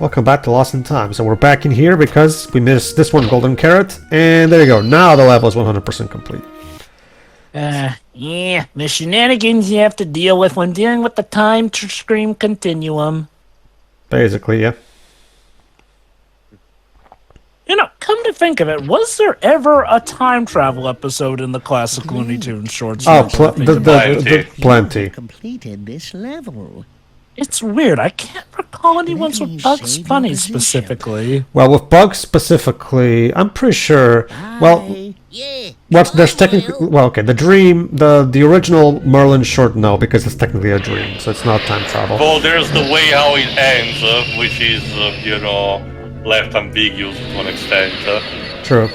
Welcome back to Lost in Time. So we're back in here because we missed this one golden carrot. And there you go. Now the level is 100% complete. Yeah, the shenanigans you have to deal with when dealing with the time stream continuum. Basically, yeah. You know, come to think of it, was there ever a time travel episode in the classic Looney Tunes shorts? Oh, plenty. Completed this level. It's weird. I can't recall any ones with Bugs Bunny specifically. Well, with Bugs specifically, I'm pretty sure. Well, there's technically. Well, okay, the dream, the original Merlin short, no, because it's technically a dream, so it's not time travel. Well, there's the way how it ends, which is, left ambiguous to an extent. True.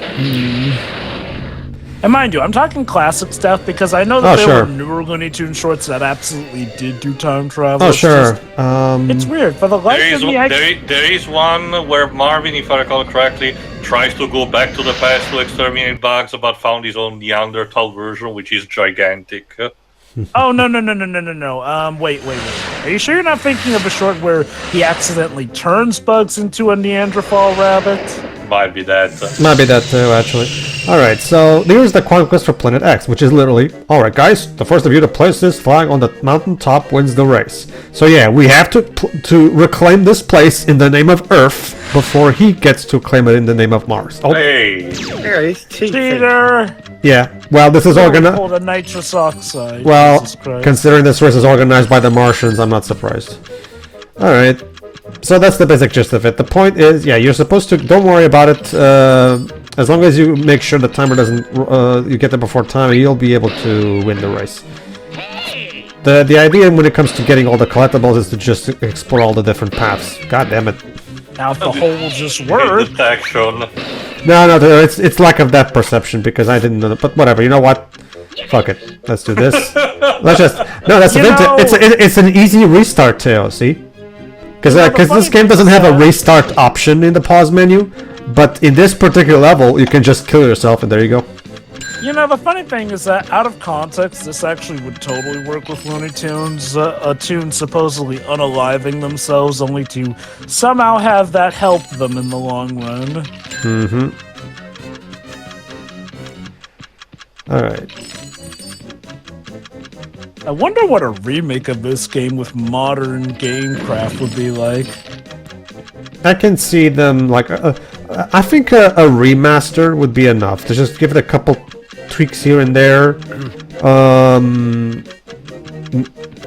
And mind you, I'm talking classic stuff because I know that there were newer Looney Tunes shorts that absolutely did do time travel. Oh, sure. It's weird. For the life of me, there is one where Marvin, if I recall correctly, tries to go back to the past to exterminate bugs, but found his own Neanderthal version, which is gigantic. Oh, no. Wait. Are you sure you're not thinking of a short where he accidentally turns bugs into a Neanderthal rabbit? Might be that. Might be that too, actually. Alright, so here's the conquest for Planet X, which is literally, alright guys, the first of you to place this flag on the mountaintop wins the race. So yeah, we have to reclaim this place in the name of Earth before he gets to claim it in the name of Mars. Oh. Hey! Cheater! Yeah, well, this is organized. The nitrous oxide. Well, considering this race is organized by the Martians, I'm not surprised. Alright, so that's the basic gist of it. The point is, yeah, you're supposed to, don't worry about it, as long as you make sure the timer doesn't, you get there before time, you'll be able to win the race. The idea when it comes to getting all the collectibles is to just explore all the different paths. God damn it. Now if the holes just work. No, it's lack of that perception because I didn't know that, but whatever, you know what? Fuck it, let's do this. Let's just, no, that's it's an easy restart, Teo, see? Because this game doesn't have a restart option in the pause menu, but in this particular level, you can just kill yourself and there you go. You know, the funny thing is that, out of context, this actually would totally work with Looney Tunes. A tune supposedly unaliving themselves only to somehow have that help them in the long run. Mm-hmm. Alright. I wonder what a remake of this game with modern gamecraft would be like. I can see them, like, I think a remaster would be enough. To just give it a couple tweaks here and there. I'm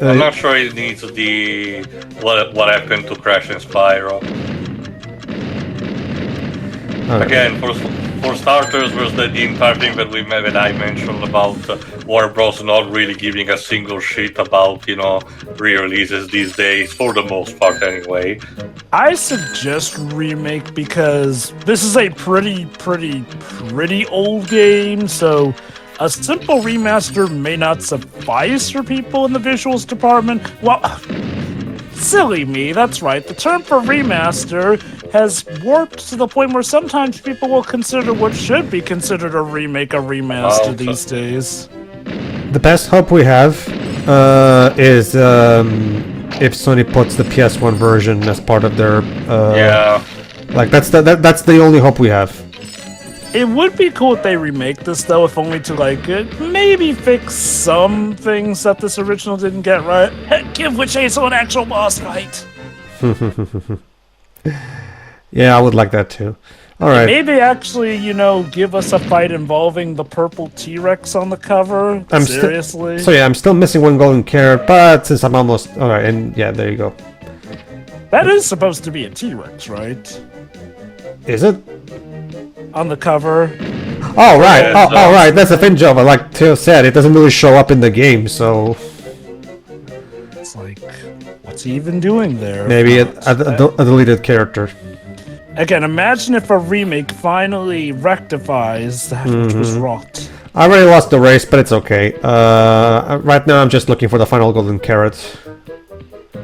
not sure it needs the what happened to Crash and Spyro. Right. Again, for starters, was the entire thing that I mentioned about Warner Bros. Not really giving a single shit about re-releases these days, for the most part anyway. I suggest remake because this is a pretty old game, so a simple remaster may not suffice for people in the visuals department. Well, silly me, that's right. The term for remaster has warped to the point where sometimes people will consider what should be considered a remake a remaster these days. The best hope we have is if Sony puts the PS1 version as part of their like that's the only hope we have. It would be cool if they remake this though, if only to like maybe fix some things that this original didn't get right. Give Witch Hazel an actual boss fight. Yeah, I would like that too. Alright. Maybe actually, give us a fight involving the purple T-Rex on the cover. Seriously? So yeah, I'm still missing one golden carrot, but since I'm almost... Alright, and yeah, there you go. That is supposed to be a T-Rex, right? Is it? On the cover. Oh, right. Oh, right. That's the thing, Jova. Like Teo said, it doesn't really show up in the game, so... It's like, what's he even doing there? Maybe a deleted character. Again, imagine if a remake finally rectifies that which was wrought. I already lost the race, but it's okay. Right now I'm just looking for the final golden carrot.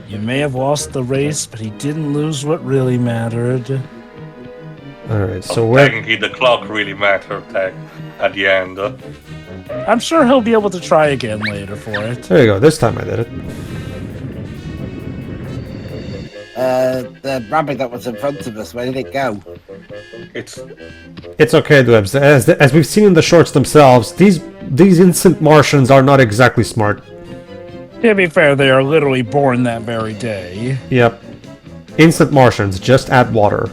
You may have lost the race, but he didn't lose what really mattered. Alright, so technically the clock really mattered at the end. I'm sure he'll be able to try again later for it. There you go, this time I did it. The rabbit that was in front of us, where did it go? It's okay, Dwebs. As we've seen in the shorts themselves, these instant Martians are not exactly smart. To be fair, they are literally born that very day. Yep. Instant Martians, just add water.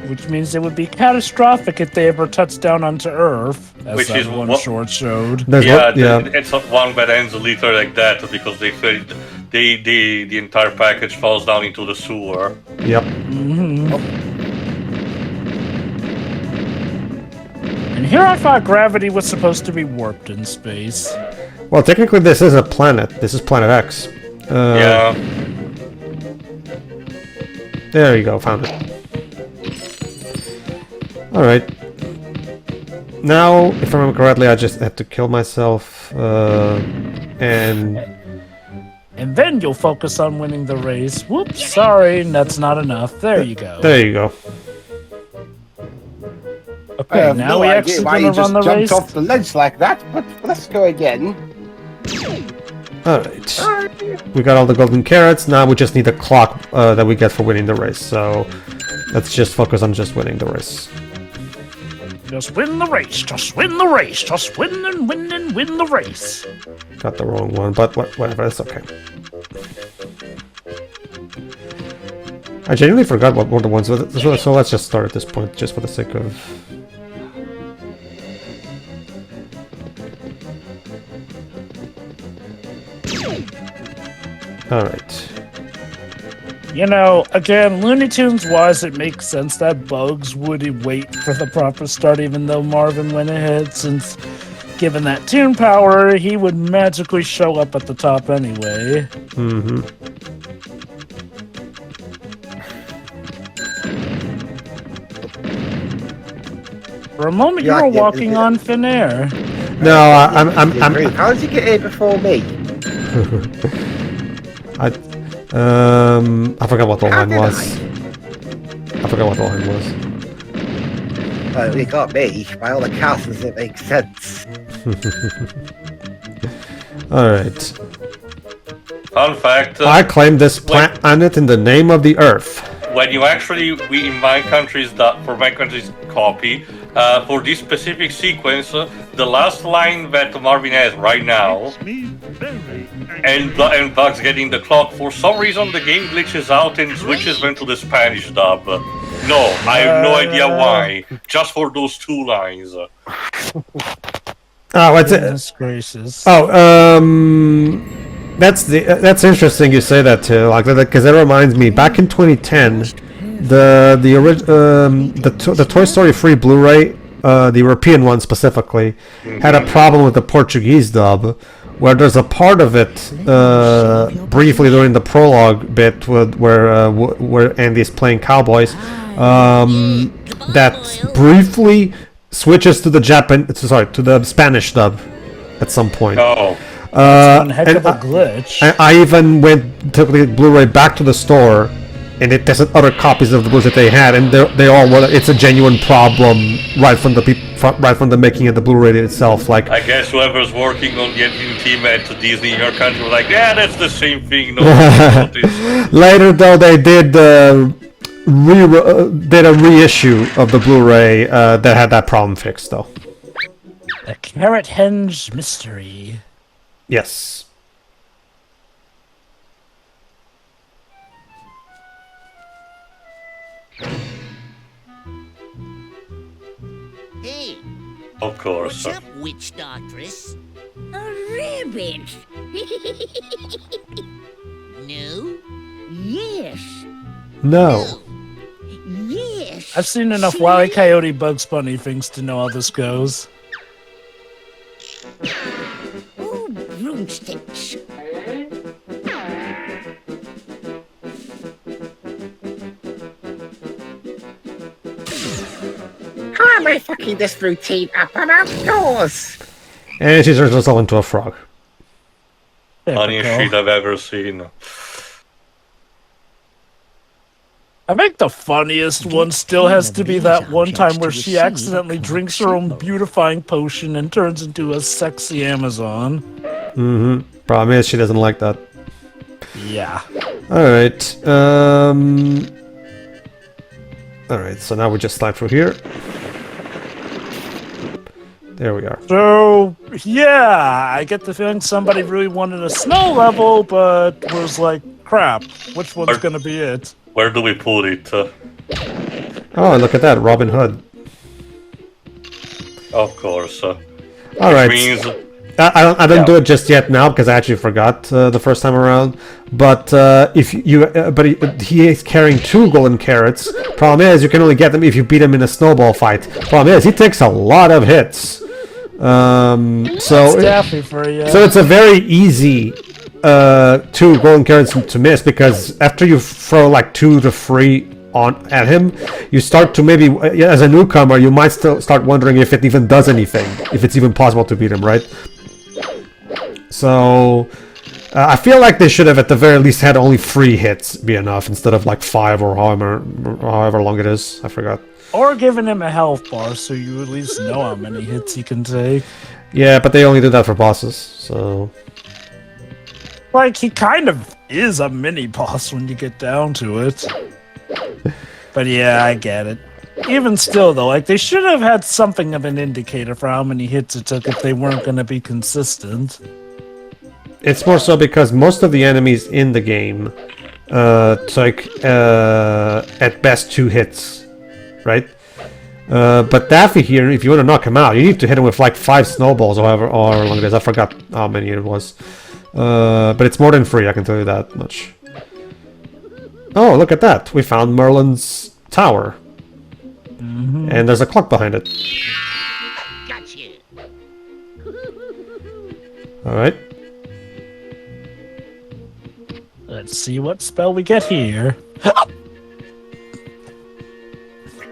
Which means it would be catastrophic if they ever touched down onto Earth, as Which that is one what- short showed. It's one that ends literally like that because the entire package falls down into the sewer. Yep. And here I thought gravity was supposed to be warped in space. Well, technically this is a planet. This is Planet X. Yeah. There you go, found it. Alright. Now, if I remember correctly, I just had to kill myself, and then you'll focus on winning the race. Whoops, sorry, that's not enough. There you go. there you go. Okay, now we actually why you gonna just run the jumped race. off the ledge like that, but let's go again. Alright. We got all the golden carrots, now we just need a clock that we get for winning the race, so let's just focus on just winning the race. Just win the race, just win the race, just win and win and win the race. Got the wrong one, but whatever, it's okay. I genuinely forgot what were the ones with it, so let's just start at this point, just for the sake of... Alright. You know, again, Looney Tunes wise, it makes sense that Bugs would wait for the proper start, even though Marvin went ahead, since given that tune power, he would magically show up at the top anyway. Mm-hmm. For a moment, you were walking on thin air. No, I'm How did you get here before me? I forgot what the line was. I forgot what the line was. Well, you got me. By all the castles, it makes sense. Alright. Fun fact. I claim this planet in the name of the Earth. When you actually, in my country's copy, for this specific sequence, the last line that Marvin has right now, and Bugs getting the clock, for some reason the game glitches out and switches them to the Spanish dub. No, I have no idea why. Just for those two lines. Oh, what's it? Goodness gracious. Oh, that's interesting you say that too, like, because it reminds me, back in 2010, the Toy Story 3 Blu-ray, the European one specifically, had a problem with the Portuguese dub, where there's a part of it briefly during the prologue bit where Andy's playing cowboys, that briefly switches to the to the Spanish dub at some point. Oh. One heck of a glitch. I even took the Blu-ray back to the store, and it tested other copies of the Blu-rays that they had, and they all were. It's a genuine problem right from the making of the Blu-ray itself. Like, I guess whoever's working on the editing team at Disney in your country was like, yeah, that's the same thing. No, later though, they did a reissue of the Blu-ray that had that problem fixed though. The Carrot-Henge mystery. Yes. Hey, of course. what's up, witch doctress? A rabbit. No? Yes. No. Yes. I've seen enough Wile E. Coyote Bugs Bunny things to know how this goes. Oh, broomsticks. How am I fucking this routine up? I'm outdoors. And she turns herself into a frog. Funniest shit I've ever seen. I think the funniest one still has to be that one time where she accidentally drinks her own beautifying potion and turns into a sexy Amazon. Problem is, she doesn't like that. Yeah. Alright, alright, so now we just slide through here. There we are. So, yeah, I get the feeling somebody really wanted a snow level, but was like, crap, which one's gonna be it? Where do we put it? Oh, look at that, Robin Hood. Of course. Alright. Means I don't do it just yet now because I actually forgot the first time around. But if you, he is carrying 2 golden carrots. Problem is, you can only get them if you beat him in a snowball fight. Problem is, he takes a lot of hits. So it's a very easy 2 golden carrots to miss because after you throw like 2 to 3 at him, you start to maybe, as a newcomer, you might still start wondering if it even does anything, if it's even possible to beat him, right? So I feel like they should have at the very least had only 3 hits be enough instead of like 5 or however long it is. I forgot. Or giving him a health bar so you at least know how many hits he can take. Yeah, but they only do that for bosses, so... Like, he kind of is a mini-boss when you get down to it. But yeah, I get it. Even still, though, like, they should have had something of an indicator for how many hits it took if they weren't going to be consistent. It's more so because most of the enemies in the game take, at best, 2 hits. Right? But Daffy here, if you want to knock him out, you need to hit him with like 5 snowballs or however long it is. I forgot how many it was. But it's more than 3, I can tell you that much. Oh, look at that. We found Merlin's tower. And there's a clock behind it. Gotcha. Alright. Let's see what spell we get here.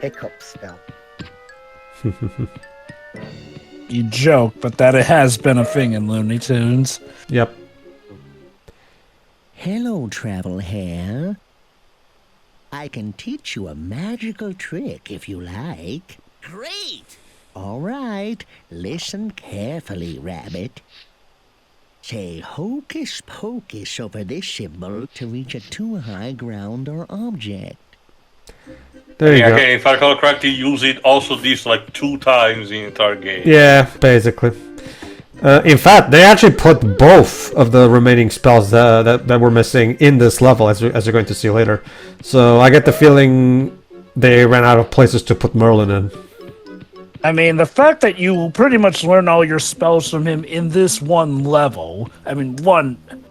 Hiccup spell. You joke, but that it has been a thing in Looney Tunes. Yep. Hello, Travel Hair. I can teach you a magical trick if you like. Great. All right, listen carefully, Rabbit. Say hocus pocus over this symbol to reach a too high ground or object. There you go. Okay, if I recall correctly, use it also this like 2 times in the entire game. Yeah, basically. In fact, they actually put both of the remaining spells that were missing in this level, as you're going to see later. So I get the feeling they ran out of places to put Merlin in. I mean, the fact that you pretty much learn all your spells from him in this one level, I mean,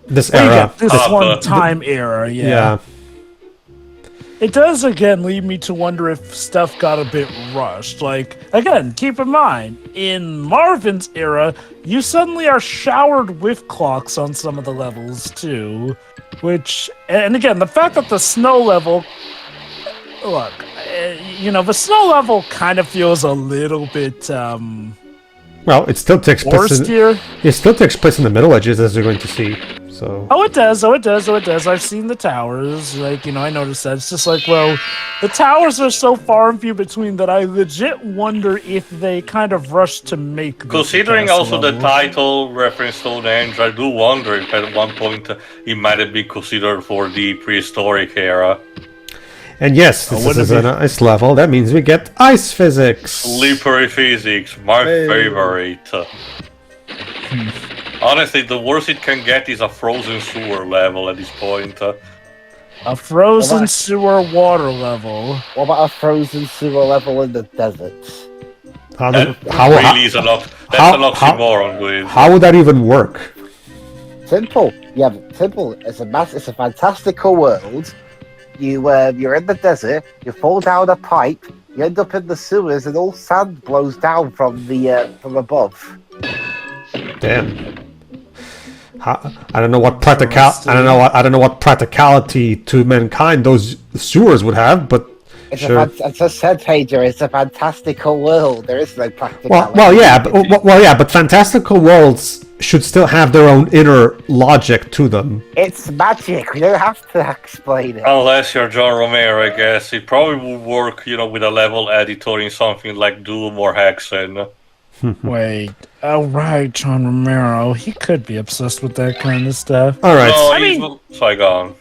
this era. This one time era, Yeah. It does, again, lead me to wonder if stuff got a bit rushed. Like, again, keep in mind, in Marvin's era, you suddenly are showered with clocks on some of the levels, too. Which, and again, the fact that the snow level... Look, the snow level kind of feels a little bit, Well, it still takes place here. It still takes place in the Middle Ages, as you're going to see. So. Oh, it does. I've seen the towers. Like, I noticed that. It's just like, well, the towers are so far and few between that I legit wonder if they kind of rushed to make this Considering also level. the title reference Stonehenge, I do wonder if at one point it might have been considered for the prehistoric era. And yes, this is an ice level. That means we get ice physics. Slippery physics, my favorite. Honestly, the worst it can get is a frozen sewer level at this point. A frozen sewer water level. What about a frozen sewer level in the desert? That's an oxymoron, Glenn. How would that even work? Simple. Yeah, simple. It's a fantastical world. You're in the desert. You fall down a pipe. You end up in the sewers, and all sand blows down from above. Damn. I don't know what practicality to mankind those sewers would have, but sure. As I said, Pedro, it's a fantastical world. There is no practicality. But fantastical worlds should still have their own inner logic to them. It's magic. We don't have to explain it. Unless you're John Romero, I guess. It probably would work, with a level editor in something like Doom or Hexen. Wait. Oh, right, John Romero. He could be obsessed with that kind of stuff. All right. No, I he's... mean- Sorry, go on.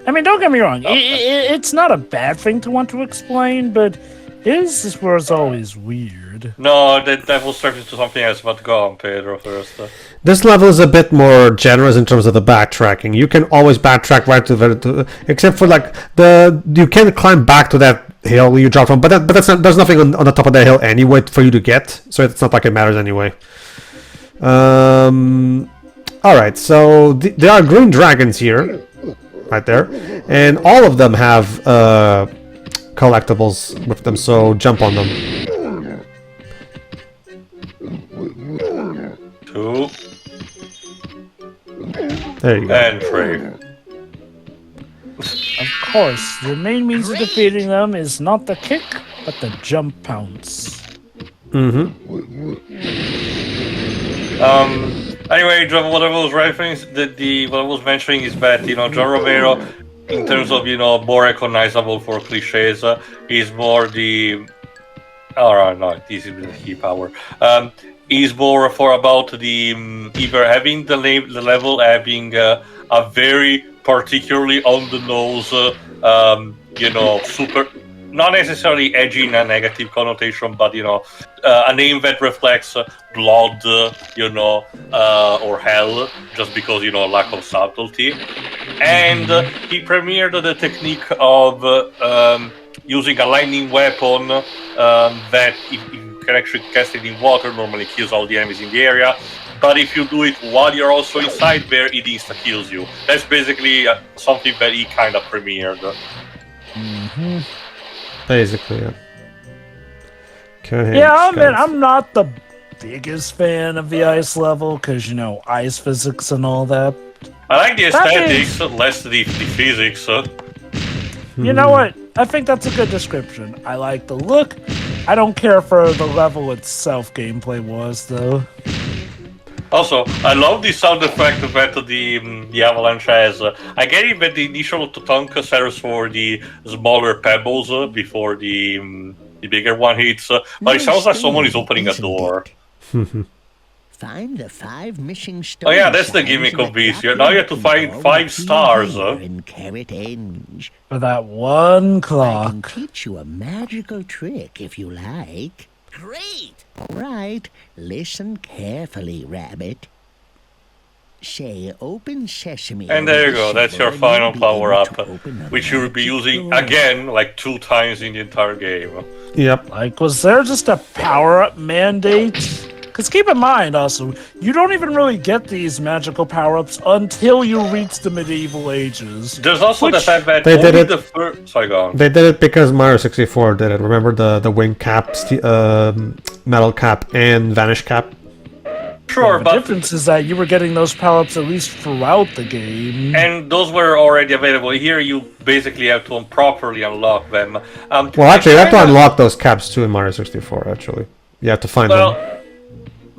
I mean, don't get me wrong. It's not a bad thing to want to explain, but his was always weird. No, that was starting to something else, but go on, Pedro, first. This level is a bit more generous in terms of the backtracking. You can always backtrack right to except for like you can climb back to that hill you dropped from, but that's not, there's nothing on the top of that hill anyway for you to get, so it's not like it matters anyway. All right, so there are green dragons here, right there, and all of them have collectibles with them, so jump on them. 2 There you go. and 3. Of course, the main means of defeating them is not the kick, but the jump pounce. Mm-hmm. Anyway, what I was referencing, what I was mentioning is that John Romero, in terms of more recognizable for cliches, is more the. Oh no, this is the key power. Is more for about the either having the level having a very particularly on the nose, super, not necessarily edgy in a negative connotation, but a name that reflects blood, or hell, just because lack of subtlety. And he premiered the technique of using a lightning weapon that if you can actually cast it in water, normally kills all the enemies in the area. But if you do it while you're also inside there, it insta-kills you. That's basically something that he kind of premiered. Mm-hmm. Basically, yeah. Yeah, I mean, I'm not the biggest fan of the ice level, because, ice physics and all that. I like the aesthetics, less the physics. You know what? I think that's a good description. I like the look. I don't care for the level itself gameplay was, though. Also, I love the sound effect that the avalanche has. I get it that the initial tonk serves for the smaller pebbles before the bigger one hits, but it sounds like someone is opening a door. Find the 5 missing stars. Oh yeah, that's the gimmick of this. Now you have to find 5 stars. In Carrot-Henge. For that one I can clock. teach you a magical trick if you like. Great! All right, listen carefully, Rabbit. Say, open sesame. And there you go, that's your symbol, final and you'll be power able up, to open a which you'll be magic using door. again like 2 times in the entire game. Yep. Like, was there just a power-up mandate? Because keep in mind, also, you don't even really get these magical power-ups until you reach the medieval ages. There's also the fact that They did only it. the first... Sorry, go on. They did it because Mario 64 did it. Remember the wing cap, metal cap, and vanish cap? Sure, The but... difference is that you were getting those power-ups at least throughout the game. And those were already available. Here you basically have to properly unlock them. Well, actually, you have to unlock those caps too in Mario 64, actually. You have to find them.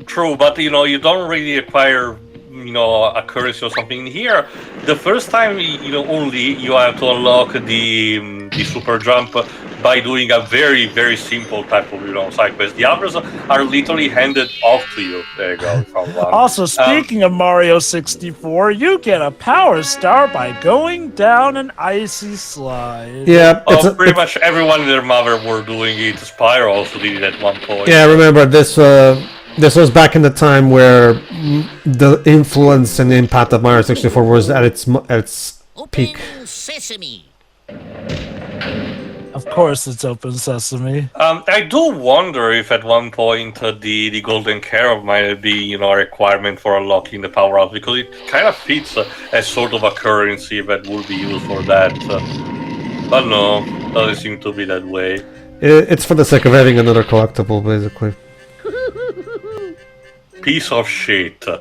True, but you don't really acquire a currency or something here. The first time only you have to unlock the super jump by doing a very, very simple type of side quest. The others are literally handed off to you. There you go. Found one. Also, speaking of Mario 64, you get a power star by going down an icy slide. Yeah, Pretty much everyone and their mother were doing it. Spyro also did it at one point. Yeah, remember this. This was back in the time where the influence and impact of Mario 64 was at its peak. Open sesame. Of course, it's open sesame. I do wonder if at one point the golden carrot might be a requirement for unlocking the power up, because it kind of fits as sort of a currency that would be used for that. But no, doesn't seem to be that way. It's for the sake of having another collectible, basically. Piece of shit. All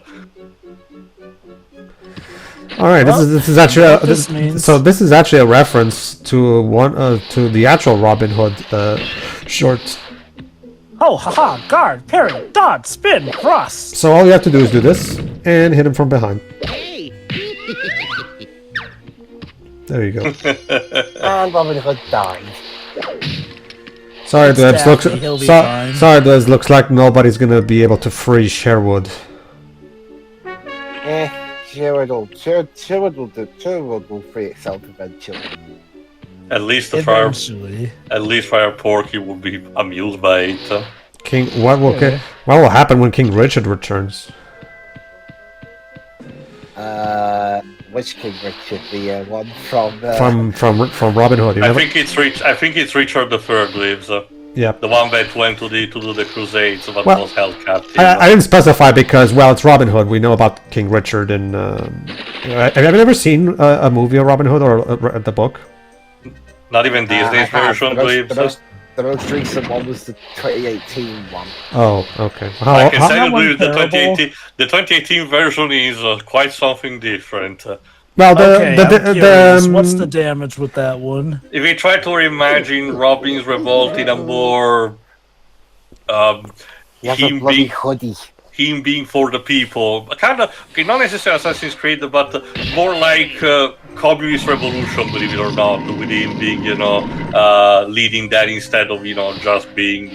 right, Well, this is actually this means- so. This is actually a reference to to the actual Robin Hood short. Oh, haha, guard, parry, dodge, spin, cross. So all you have to do is do this and hit him from behind. Hey! There you go. And Robin Hood died. Sorry, It's Dwebs. Daffy, he'll be fine. Sorry, Dwebs. Looks like nobody's gonna be able to free Sherwood. Sherwood will free itself eventually. At least Eventually. Fire Porky will be amused by it. What will happen when King Richard returns? Which King Richard? The one from From Robin Hood. I think it's Richard III lives. Yeah. The one that went to do the Crusades, but Well, was held captive. I didn't specify because, well, it's Robin Hood. We know about King Richard, and have you ever seen a movie of Robin Hood or the book? Not even Disney's version, believes. The most recent one was the 2018 one. Oh, okay. I can say that that one the terrible? 2018 version is quite something different. Well, Okay, I'm curious. What's the damage with that one? If we try to imagine Robin's revolt in a more He has a him bloody being hoodie. him being for the people, kind of okay, not necessarily Assassin's Creed, but more like communist revolution, believe it or not, with him being leading that instead of just being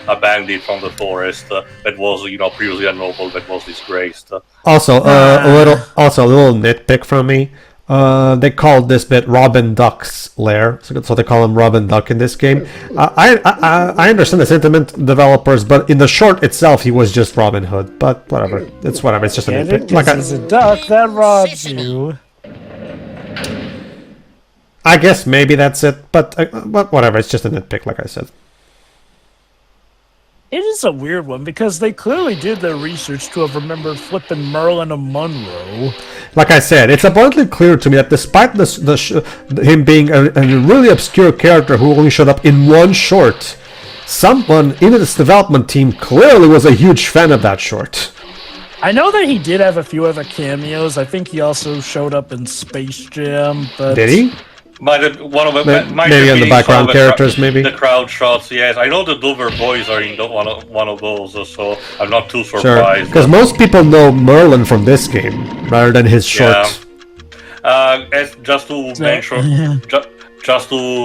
a bandit from the forest that was previously a noble that was disgraced. Also, a little nitpick from me. They called this bit Robin Duck's lair, so they call him Robin Duck in this game. I understand the sentiment, developers, but in the short itself, he was just Robin Hood. But whatever, it's whatever. It's just a nitpick. Like It's a duck that robs you. I guess maybe that's it, but whatever. It's just a nitpick, like I said. It is a weird one because they clearly did their research to have remembered flipping Merlin of Monroe. Like I said, it's abundantly clear to me that despite him being a really obscure character who only showed up in one short, someone in this development team clearly was a huge fan of that short. I know that he did have a few other cameos. I think he also showed up in Space Jam. But Did he? Maybe on the background characters, maybe? The crowd shots, yes. I know the Dover Boys are in one of those, so I'm not too Sure, surprised. because most people know Merlin from this game rather than his short. Just to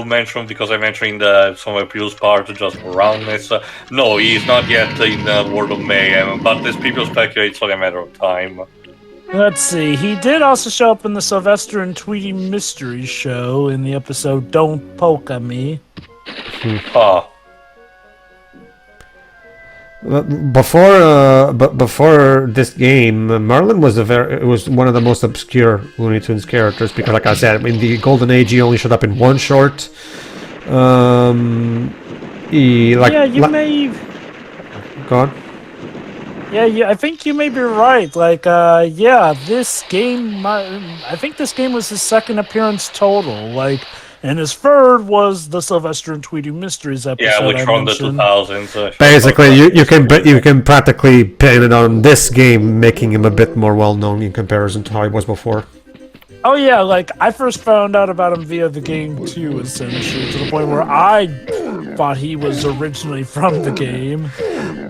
mention, because I mentioned in some of the previous part, just for roundness, no, he's not yet in the World of Mayhem, but as people speculate, it's only a matter of time. let's see. He did also show up in the Sylvester and Tweety Mystery Show in the episode "Don't Poke at Me." Before this game, Merlin was one of the most obscure Looney Tunes characters because, like I said, in the Golden Age, he only showed up in one short. Go on. Yeah, I think you may be right. This game, I think this game was his second appearance total. And his third was the Sylvester and Tweety Mysteries episode. Yeah, which from the 2000s. Basically, you can practically pin it on this game, making him a bit more well known in comparison to how he was before. Oh yeah, I first found out about him via the game too, essentially, to the point where I thought he was originally from the game.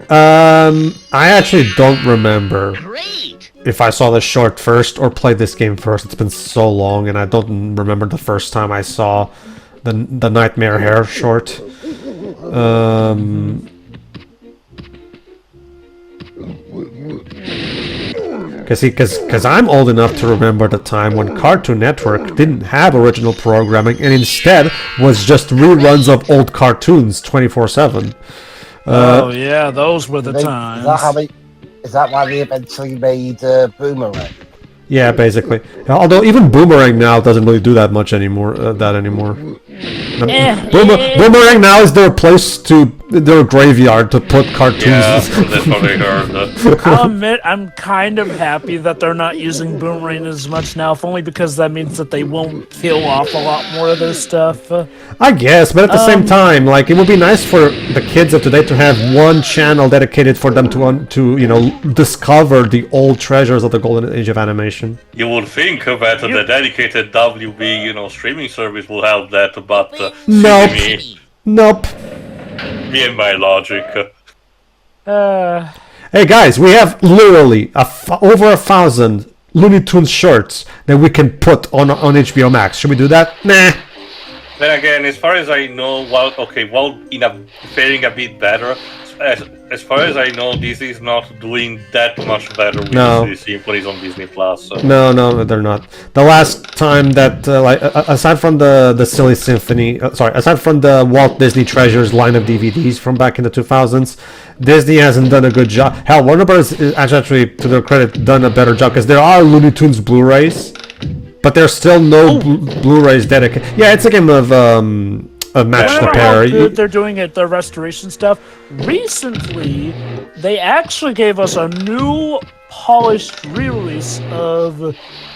I actually don't remember Great! if I saw the short first or played this game first. It's been so long, and I don't remember the first time I saw the Nightmare Hair short. Because I'm old enough to remember the time when Cartoon Network didn't have original programming and instead was just reruns of old cartoons 24/7. Oh yeah, those were the times. Is that why they eventually made Boomerang? Yeah, basically. Although even Boomerang now doesn't really do that much anymore. Boomerang now is their their graveyard to put cartoons. Yeah, that's what I heard. I'll admit, I'm kind of happy that they're not using Boomerang as much now, if only because that means that they won't kill off a lot more of their stuff. I guess, but at the same time, it would be nice for the kids of today to have one channel dedicated for them to discover the old treasures of the golden age of animation. You would think that the dedicated WB, streaming service will help that, but Nope. Nope. Me and my logic. Hey guys, we have literally over 1,000 Looney Tunes shorts that we can put on HBO Max. Should we do that? Nah. Then again, as far as I know, faring a bit better. As far as I know, Disney is not doing that much better with the symphonies on Disney Plus. So. No, they're not. The last time that, aside from the Silly Symphony, aside from the Walt Disney Treasures line of DVDs from back in the 2000s, Disney hasn't done a good job. Hell, Warner Bros. Is actually, to their credit, done a better job because there are Looney Tunes Blu-rays, but there's still no Blu-rays dedicated. Yeah, it's a game of match the pair. How good they're doing at the restoration stuff. Recently, they actually gave us a new polished re-release of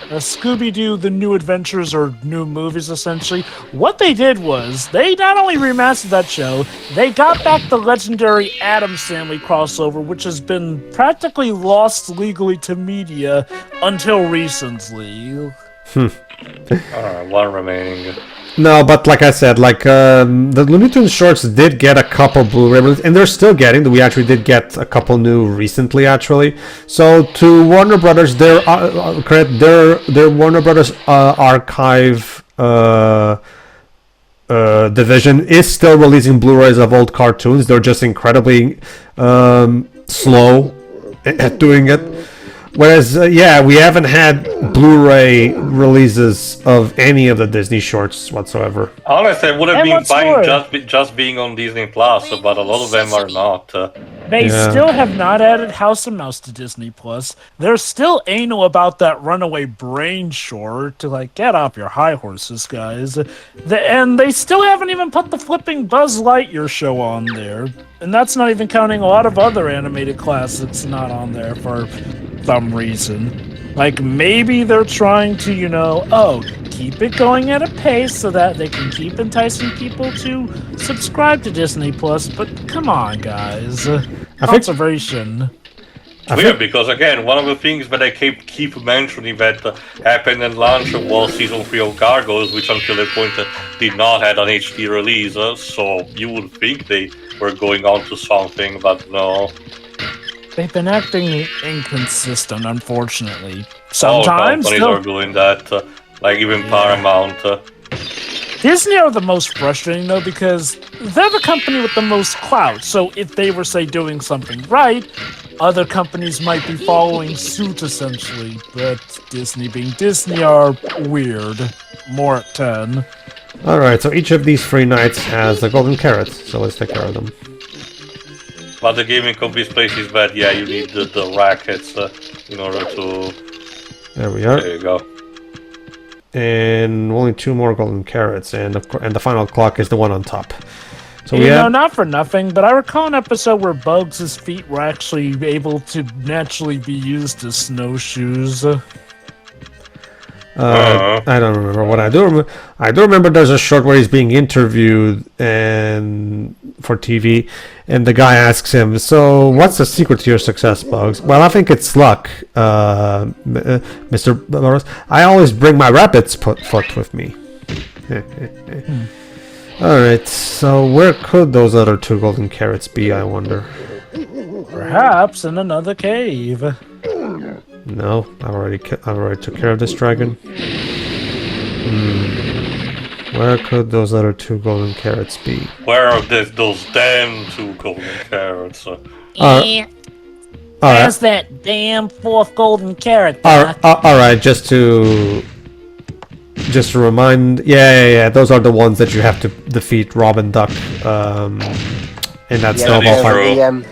Scooby-Doo: The New Adventures, or new movies, essentially. What they did was, they not only remastered that show, they got back the legendary Addams Family crossover, which has been practically lost legally to media until recently. One remaining. No, but like I said, the Looney Tunes shorts did get a couple Blu-ray releases, and they're still getting. We actually did get a couple new recently, actually. So to Warner Brothers, their Warner Brothers archive division is still releasing Blu-rays of old cartoons. They're just incredibly slow at doing it. Whereas, we haven't had Blu-ray releases of any of the Disney shorts whatsoever. Honestly, I would have been fine just being on Disney Plus, but a lot of them are not. They still have not added House of Mouse to Disney Plus. They're still anal about that Runaway Brain short to get off your high horses, guys. And they still haven't even put the flipping Buzz Lightyear show on there. And that's not even counting a lot of other animated classics not on there for some reason. Maybe they're trying to, keep it going at a pace so that they can keep enticing people to subscribe to Disney Plus. But come on, guys. Conservation. Weird, because again, one of the things that I keep mentioning that happened in launch was Season 3 of Gargoyles, which until that point did not have an HD release, so you would think they were going on to something, but no. They've been acting inconsistent, unfortunately. All Sometimes companies are doing that, even Paramount. Disney are the most frustrating, though, because they're the company with the most clout. So if they were, say, doing something right, other companies might be following suit, essentially. But Disney being Disney are weird. More at 10. Alright, so each of these 3 knights has a golden carrot, so let's take care of them. But the gaming of this place is bad, you need the rackets in order to... There we are. There you go. And only 2 more golden carrots, and the final clock is the one on top. So not for nothing, but I recall an episode where Bugs' feet were actually able to naturally be used as snowshoes. I don't remember what I do. I do remember there's a short where he's being interviewed and for TV, and the guy asks him, "So, what's the secret to your success, Bugs?" "Well, I think it's luck, Mr. Burroughs. I always bring my rabbit's foot with me." Alright, so where could those other 2 golden carrots be, I wonder? Perhaps in another cave. No, I already took care of this dragon. Where could those other 2 golden carrots be? Where are those damn 2 golden carrots? Where's that damn 4th golden carrot? Alright, just to remind, those are the ones that you have to defeat Robin Duck in that snowball fight.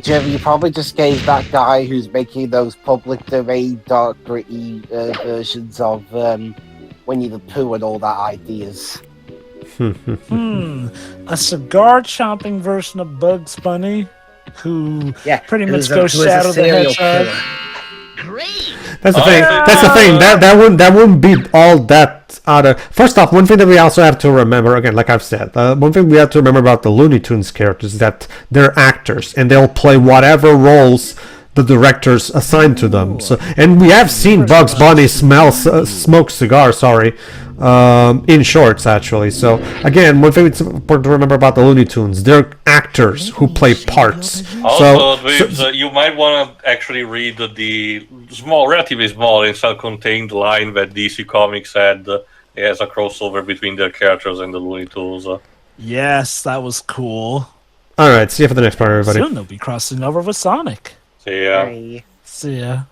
Jim, you probably just gave that guy who's making those public domain dark gritty versions of Winnie the Pooh and all that ideas. A cigar-chomping version of Bugs Bunny, who pretty much goes Shadow the Hedgehog. Great. That's the thing. That's the thing. That wouldn't be all that out of. First off, one thing that we also have to remember, again, like I've said, one thing we have to remember about the Looney Tunes characters is that they're actors and they'll play whatever roles the directors assign to them. So, and we have seen Bugs Bunny smoke cigars. In shorts, actually. So again, one thing it's important to remember about the Looney Tunes, they're actors who play parts. Also, you might want to actually read the relatively small and self-contained line that DC Comics had It has a crossover between their characters and the Looney Tunes. Yes, that was cool. Alright, see you for the next part, everybody. Soon they'll be crossing over with Sonic. So yeah. Bye. See ya.